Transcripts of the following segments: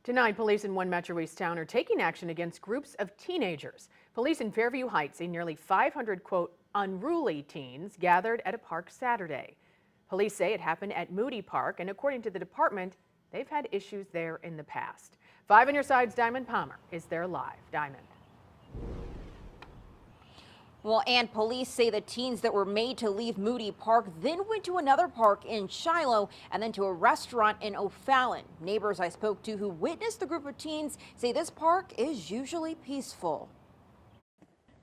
Tonight, police in one Metro East town are taking action against groups of teenagers. Police in Fairview Heights say nearly 500, quote, unruly teens gathered at a park Saturday. Police say it happened at Moody Park, and according to the department, they've had issues there in the past. 5 on your side's Diamond Palmer is there live. Diamond. Well, and police say the teens that were made to leave Moody Park then went to another park in Shiloh and then to a restaurant in O'Fallon. Neighbors I spoke to who witnessed the group of teens say this park is usually peaceful.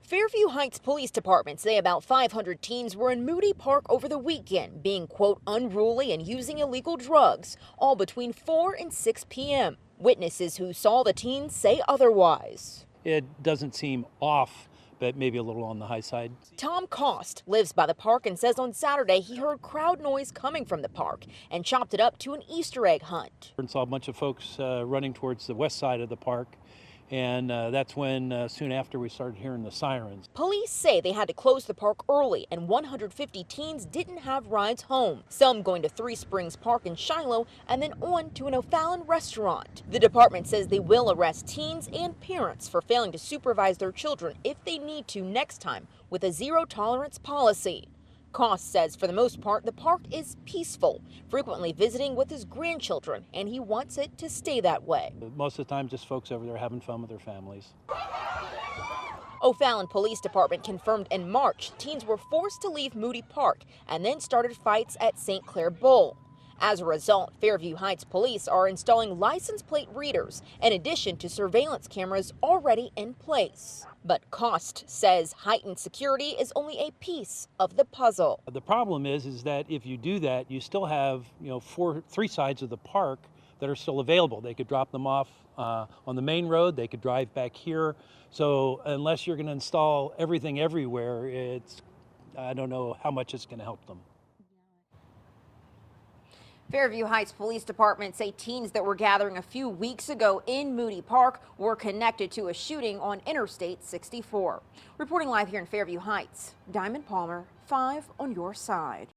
Fairview Heights Police Department say about 500 teens were in Moody Park over the weekend, being, quote, unruly and using illegal drugs, all between 4 and 6 p.m. Witnesses who saw the teens say otherwise. It doesn't seem off, but maybe a little on the high side. Tom Cost lives by the park and says on Saturday he heard crowd noise coming from the park and chopped it up to an Easter egg hunt. And saw a bunch of folks running towards the west side of the park, and that's when soon after we started hearing the sirens. Police say they had to close the park early and 150 teens didn't have rides home, some going to Three Springs Park in Shiloh and then on to an O'Fallon restaurant. The department says they will arrest teens and parents for failing to supervise their children if they need to next time with a zero tolerance policy. Cost says for the most part the park is peaceful, frequently visiting with his grandchildren, and he wants it to stay that way. Most of the time just folks over there having fun with their families. O'Fallon Police Department confirmed in March teens were forced to leave Moody Park and then started fights at St. Clair Bowl. As a result, Fairview Heights police are installing license plate readers in addition to surveillance cameras already in place. But Cost says heightened security is only a piece of the puzzle. The problem is that if you do that, you still have, three sides of the park that are still available. They could drop them off on the main road. They could drive back here. So unless you're going to install everything everywhere, I don't know how much it's going to help them. Fairview Heights Police Department say teens that were gathering a few weeks ago in Moody Park were connected to a shooting on Interstate 64. Reporting live here in Fairview Heights, Diamond Palmer, 5 on your side.